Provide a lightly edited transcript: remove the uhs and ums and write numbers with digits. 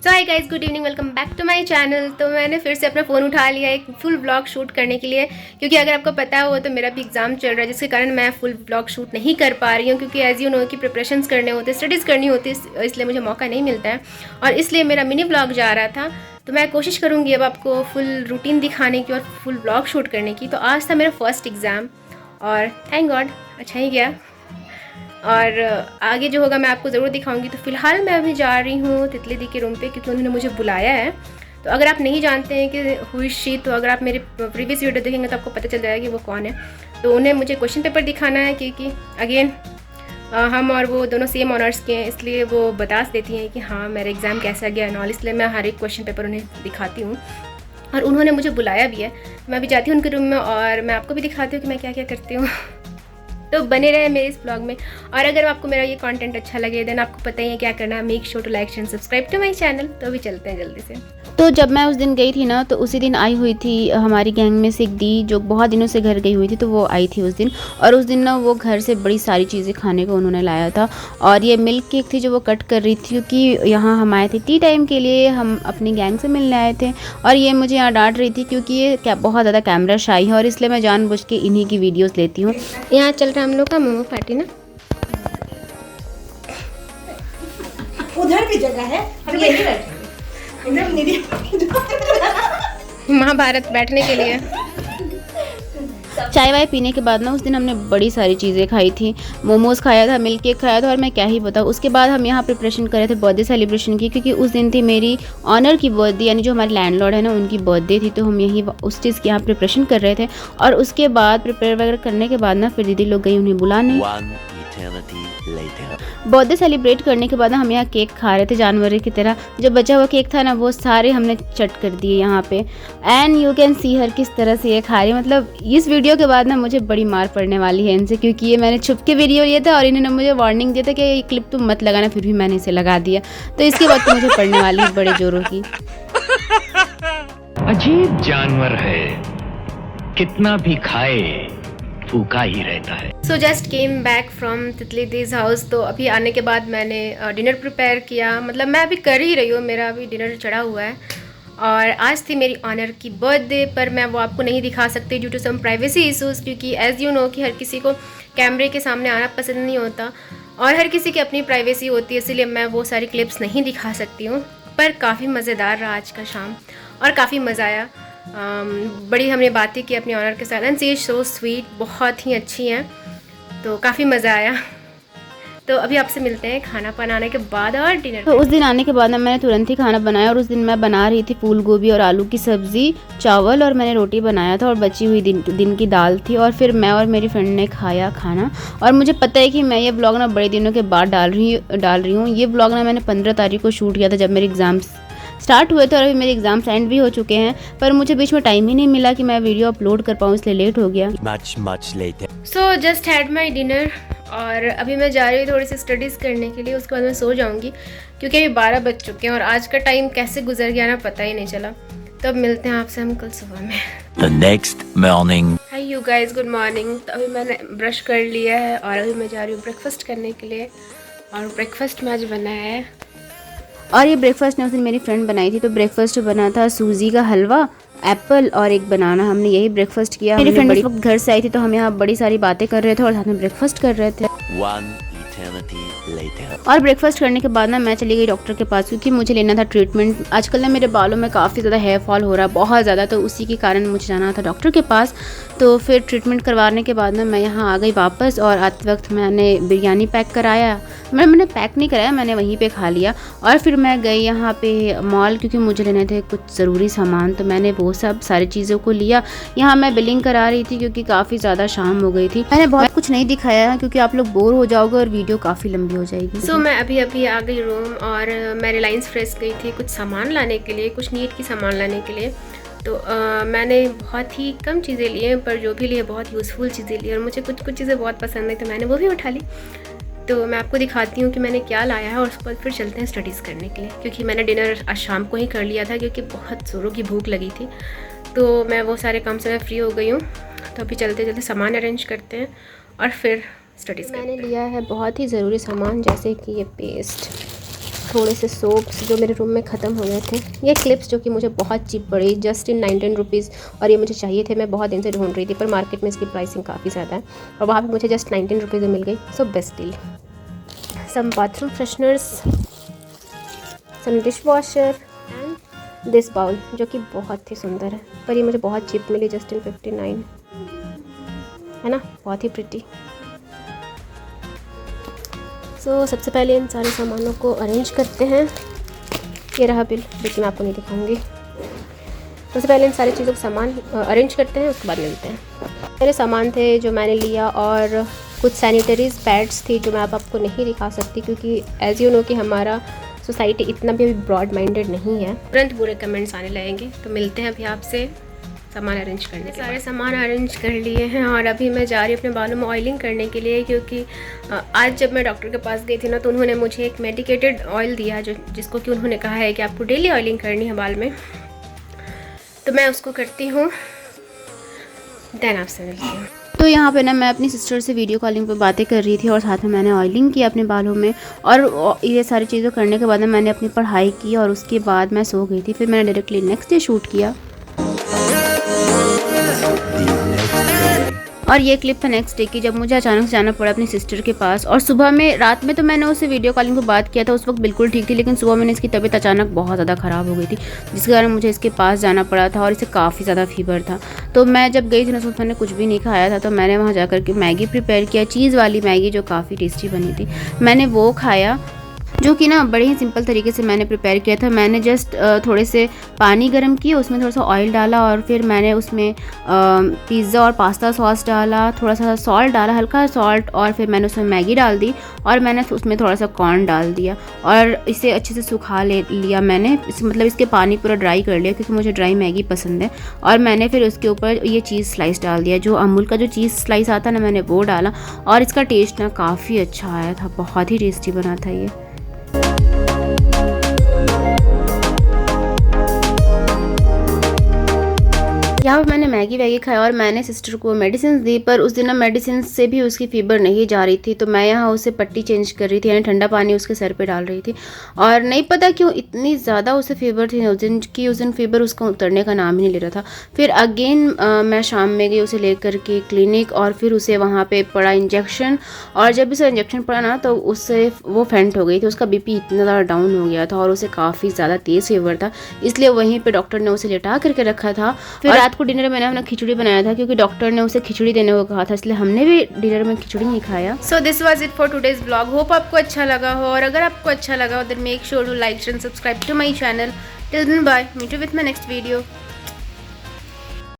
So hi guys, good evening, welcome back to my channel. तो मैंने फिर से अपना फ़ोन उठा लिया एक फुल व्लॉग शूट करने के लिए, क्योंकि अगर आपको पता हो तो मेरा भी एग्ज़ाम चल रहा है, जिसके कारण मैं फुल व्लॉग शूट नहीं कर पा रही हूँ, क्योंकि एज़ यू नो कि प्रिपरेशंस करने होते, स्टडीज़ करनी होती है, इसलिए मुझे मौका नहीं मिलता है। और इसलिए मेरा मिनी व्लॉग जा रहा था, तो मैं कोशिश करूँगी अब आपको फुल रूटीन दिखाने की और फुल व्लॉग शूट करने की। तो आज था मेरा फर्स्ट एग्ज़ाम और थैंक गॉड अच्छा ही गया, और आगे जो होगा मैं आपको ज़रूर दिखाऊंगी। तो फ़िलहाल मैं अभी जा रही हूँ तितली दी के रूम पे, क्योंकि उन्होंने मुझे बुलाया है। तो अगर आप नहीं जानते हैं कि हुई शी, तो अगर आप मेरे प्रीवियस वीडियो देखेंगे तो आपको पता चल जाएगा कि वो कौन है। तो उन्हें मुझे क्वेश्चन पेपर दिखाना है, क्योंकि अगेन हम और वो दोनों सेम ऑनर्स के हैं, इसलिए वो बता देती हैं कि हाँ मेरा एग्ज़ाम कैसा गया नॉल, इसलिए मैं हर एक क्वेश्चन पेपर उन्हें दिखाती हूँ। और उन्होंने मुझे बुलाया भी है, मैं भी जाती हूँ उनके रूम में और मैं आपको भी दिखाती हूँ कि मैं क्या क्या करती हूँ। तो बने रहे मेरे इस ब्लॉग में। और अगर आपको मेरा ये कंटेंट अच्छा लगे देन आपको पता ही है क्या करना है, make sure to like and subscribe to my channel. तो अभी चलते हैं जल्दी से। तो जब मैं उस दिन गई थी ना, तो उसी दिन आई हुई थी हमारी गैंग में से एक दी, जो बहुत दिनों से घर गई हुई थी, तो वो आई थी उस दिन। और उस दिन ना वो घर से बड़ी सारी चीज़ें खाने को उन्होंने लाया था। और ये मिल्क केक थी जो वो कट कर रही थी, क्योंकि यहाँ हम आए थे टी टाइम के लिए, हम अपनी गैंग से मिलने आए थे। और ये मुझे यहाँ डांट रही थी क्योंकि ये बहुत ज़्यादा कैमरा शाई है, और इसलिए मैं जानबूझ के इन्हीं की वीडियोज़ लेती हूँ। यहाँ चल रहा है हम लोग का मोमो पार्टी ना, उधर भी जगह है, हम यहीं बैठेंगे। महाभारत बैठने के लिए। चाय वाय पीने के बाद ना उस दिन हमने बड़ी सारी चीज़ें खाई थी। मोमोज़ खाया था, मिल्क केक खाया था, और मैं क्या ही बताऊँ। उसके बाद हम यहाँ प्रिपरेशन कर रहे थे बर्थडे सेलिब्रेशन की, क्योंकि उस दिन थी मेरी ऑनर की बर्थडे, यानी जो हमारे लैंडलॉर्ड है ना उनकी बर्थडे थी। तो हम यही उस चीज़ की यहाँ प्रिपरेशन कर रहे थे। और उसके बाद प्रिपेयर वगैरह करने के बाद ना फिर दीदी लोग गई उन्हें बुलाने। बर्थडे सेलिब्रेट करने के बाद ना हम यहाँ केक खा रहे थे जानवर की तरह। जो बचा हुआ केक था ना वो सारे हमने चट कर दिए यहाँ पे। एंड यू कैन सी हर किस तरह से ये खा रही है। मतलब इस वीडियो के बाद ना मुझे बड़ी मार पड़ने वाली है इनसे, क्योंकि ये मैंने छुप के वीडियो लिया था और इन्होंने मुझे वार्निंग दिया था कि ये क्लिप तुम मत लगाना, फिर भी मैंने इसे लगा दिया। तो इसके बाद तो मुझे पड़ने वाली है बड़े जोरों की। अजीब जानवर है, कितना भी खाए फूका ही रहता है। So just came back from तितली दीज हाउस। तो अभी आने के बाद मैंने डिनर प्रिपेयर किया, मतलब मैं अभी कर ही रही हूँ, मेरा अभी डिनर चढ़ा हुआ है। और आज थी मेरी ऑनर की बर्थडे, पर मैं वो आपको नहीं दिखा सकती due to some privacy issues, क्योंकि एज़ यू नो कि हर किसी को कैमरे के सामने आना पसंद नहीं होता और हर किसी की अपनी प्राइवेसी होती है, इसलिए मैं वो सारी क्लिप्स नहीं दिखा सकती हूँ। पर काफ़ी मज़ेदार रहा आज का शाम और काफ़ी मज़ा आया। बड़ी हमने बातें की अपनी ऑनर के साथ and she is so sweet, बहुत ही अच्छी हैं, तो काफ़ी मज़ा आया। तो अभी आपसे मिलते हैं खाना बनाने के बाद और डिनर। तो उस दिन आने के बाद ना मैंने तुरंत ही खाना बनाया, और उस दिन मैं बना रही थी फूल गोभी और आलू की सब्ज़ी, चावल, और मैंने रोटी बनाया था, और बची हुई दिन की दाल थी। और फिर मैं और मेरी फ्रेंड ने खाया खाना। और मुझे पता है कि मैं ये ब्लॉग ना बड़े दिनों के बाद डाल रही हूँ। ये ब्लॉग ना मैंने 15 तारीख को शूट किया था, जब मेरे एग्ज़ाम्स स्टार्ट हुए थे, और अभी मेरे एग्ज़ाम्स एंड भी हो चुके हैं। पर मुझे बीच में टाइम ही नहीं मिला कि मैं वीडियो अपलोड कर पाऊँ, इसलिए लेट हो गया। Much later. So just had my dinner और अभी मैं जा रही हूँ थोड़ी सी स्टडीज़ करने के लिए, उसके बाद मैं सो जाऊँगी, क्योंकि अभी 12 बज चुके हैं और आज का टाइम कैसे गुजर गया ना पता ही नहीं चला। तो अब मिलते हैं आपसे हम कल सुबह में। The next morning. Hi you guys, good morning. तो अभी मैंने ब्रश कर लिया है और अभी मैं जा रही हूँ ब्रेकफास्ट करने के लिए, और ब्रेकफास्ट में आज बना है, और ये ब्रेकफास्ट ने उस दिन मेरी फ्रेंड बनाई थी। तो ब्रेकफास्ट बना था सूजी का हलवा, एप्पल और एक बनाना। हमने यही ब्रेकफास्ट किया। मेरी फ्रेंड इस वक्त घर से आई थी, तो हम यहाँ बड़ी सारी बातें कर रहे थे और साथ में ब्रेकफास्ट कर रहे थे। One eternity later. और ब्रेकफास्ट करने के बाद ना मैं चली गई डॉक्टर के पास, क्योंकि मुझे लेना था ट्रीटमेंट। आजकल ना मेरे बालों में काफ़ी ज़्यादा हेयर फॉल हो रहा है, बहुत ज़्यादा, तो उसी के कारण मुझे जाना था डॉक्टर के पास। तो फिर ट्रीटमेंट करवाने के बाद ना मैं यहाँ आ गई वापस, और आते वक्त मैंने बिरयानी पैक कराया। मैंने पैक नहीं कराया, मैंने वहीं पे खा लिया। और फिर मैं गई यहाँ पे मॉल, क्योंकि मुझे लेने थे कुछ ज़रूरी सामान, तो मैंने वो सब सारी चीज़ों को लिया। यहाँ मैं बिलिंग करा रही थी, क्योंकि काफ़ी ज़्यादा शाम हो गई थी। मैंने बहुत कुछ नहीं दिखाया है, क्योंकि आप लोग बोर हो जाओगे और वीडियो काफ़ी लंबी हो जाएगी। सो मैं अभी आ गई रूम, और मैं रिलायंस फ्रेश गई थी कुछ सामान लाने के लिए, कुछ नीट की सामान लाने के लिए। तो मैंने बहुत ही कम चीज़ें ली हैं, पर जो भी लिए बहुत यूज़फुल चीज़ें ली, और मुझे कुछ चीज़ें बहुत पसंद आई, तो मैंने वो भी उठा ली। तो मैं आपको दिखाती हूँ कि मैंने क्या लाया है, और उसके बाद फिर चलते हैं स्टडीज़ करने के लिए, क्योंकि मैंने डिनर आज शाम को ही कर लिया था, क्योंकि बहुत ज़ोरों की भूख लगी थी। तो मैं वो सारे काम से मैं फ्री हो गई हूँ। तो अभी चलते सामान अरेंज करते हैं और फिर स्टडीज़। मैंने लिया है बहुत ही ज़रूरी सामान, जैसे कि ये पेस्ट, थोड़े से सोप्स जो मेरे रूम में ख़त्म हो गए थे। ये क्लिप्स जो कि मुझे बहुत चीप पड़ी, जस्ट इन 19 रुपीज़, और ये मुझे चाहिए थे। मैं बहुत दिन से ढूंढ रही थी, पर मार्केट में इसकी प्राइसिंग काफ़ी ज़्यादा है और वहाँ पे मुझे जस्ट 19 रुपीज़ में मिल गई। So best deal. Some bathroom fresheners, some dish washer and this bowl जो कि बहुत ही सुंदर है, पर ये मुझे बहुत चीप मिली, जस्ट इन 59, है ना, बहुत ही प्रिटी। तो सबसे पहले इन सारे सामानों को अरेंज करते हैं। ये रहा बिल, लेकिन मैं आपको नहीं दिखाऊंगी। सबसे पहले इन सारी चीज़ों को सामान अरेंज करते हैं, उसके बाद मिलते हैं। मेरे सामान थे जो मैंने लिया, और कुछ सैनिटरीज पैड्स थी जो मैं आपको नहीं दिखा सकती, क्योंकि एज यू नो कि हमारा सोसाइटी इतना भी ब्रॉड माइंडेड नहीं है। तुरंत बुरे कमेंट्स आने लगेंगे। तो मिलते हैं अभी आपसे सामान अरेंज करने के। सारे सामान अरेंज कर लिए हैं और अभी मैं जा रही हूँ अपने बालों में ऑयलिंग करने के लिए, क्योंकि आज जब मैं डॉक्टर के पास गई थी ना, तो उन्होंने मुझे एक मेडिकेटेड ऑयल दिया जिसको कि उन्होंने कहा है कि आपको डेली ऑयलिंग करनी है बाल में। तो मैं उसको करती हूँ, देन आपसे मिलती हूँ। तो यहाँ पे ना मैं अपनी सिस्टर से वीडियो कॉलिंग पे बातें कर रही थी और साथ में मैंने ऑयलिंग की अपने बालों में, और ये सारी चीज़ें करने के बाद में मैंने अपनी पढ़ाई की और उसके बाद मैं सो गई थी। फिर मैंने डायरेक्टली नेक्स्ट डे शूट किया, और ये क्लिप था नेक्स्ट डे की, जब मुझे अचानक से जाना पड़ा अपनी सिस्टर के पास। और सुबह में, रात में तो मैंने उससे वीडियो कॉलिंग पे बात किया था, उस वक्त बिल्कुल ठीक थी, लेकिन सुबह मैंने इसकी तबीयत अचानक बहुत ज़्यादा ख़राब हो गई थी, जिसके कारण मुझे इसके पास जाना पड़ा था, और इसे काफ़ी ज़्यादा फीवर था। तो मैं जब गई थी ना, उसमें मैंने कुछ भी नहीं खाया था, तो मैंने वहाँ जाकर के मैगी प्रिपेयर किया, चीज़ वाली मैगी जो काफ़ी टेस्टी बनी थी। मैंने वो खाया, जो कि ना बड़े ही सिंपल तरीके से मैंने प्रिपेयर किया था। मैंने जस्ट थोड़े से पानी गर्म किए, उसमें थोड़ा सा ऑयल डाला, और फिर मैंने उसमें पिज़्ज़ा और पास्ता सॉस डाला, थोड़ा सा सॉल्ट डाला, हल्का सॉल्ट, और फिर मैंने उसमें मैगी डाल दी, और मैंने उसमें थोड़ा सा कॉर्न डाल दिया, और इसे अच्छे से सुखा लिया मैंने। मतलब इसके पानी पूरा ड्राई कर लिया, क्योंकि मुझे ड्राई मैगी पसंद है। और मैंने फिर उसके ऊपर ये चीज़ स्लाइस डाल दिया, जो अमूल का जो चीज़ स्लाइस आता है ना, मैंने वो डाला, और इसका टेस्ट ना काफ़ी अच्छा आया था, बहुत ही टेस्टी बना था ये। यहाँ पर मैंने मैगी वैगी खाया, और मैंने सिस्टर को मेडिसिन दी, पर उस दिन ना मेडिसिन से भी उसकी फीवर नहीं जा रही थी। तो मैं यहाँ उसे पट्टी चेंज कर रही थी, यानी ठंडा पानी उसके सर पे डाल रही थी, और नहीं पता क्यों इतनी ज़्यादा उसे फीवर थी उस दिन की, उस दिन फीवर उसका उतरने का नाम ही नहीं ले रहा था। फिर अगेन मैं शाम में गई उसे लेकर के क्लिनिक, और फिर उसे वहाँ पर पड़ा इंजेक्शन, और जब उसे इंजेक्शन पड़ा ना, तो उससे वो फेंट हो गई थी, उसका BP इतना ज़्यादा डाउन हो गया था, और उसे काफ़ी ज़्यादा तेज़ फीवर था, इसलिए वहीं पर डॉक्टर ने उसे लेटा करके रखा था। फिर रात को डिनर में मैंने अपना खिचड़ी बनाया था, क्योंकि डॉक्टर ने उसे खिचड़ी देने को कहा था, इसलिए हमने भी डिनर में खिचड़ी ही खाया। So this was it for today's blog. Hope आपको अच्छा लगा हो, और अगर आपको अच्छा लगा हो then make sure to like and subscribe to my channel. Till then bye, meet you with my next video.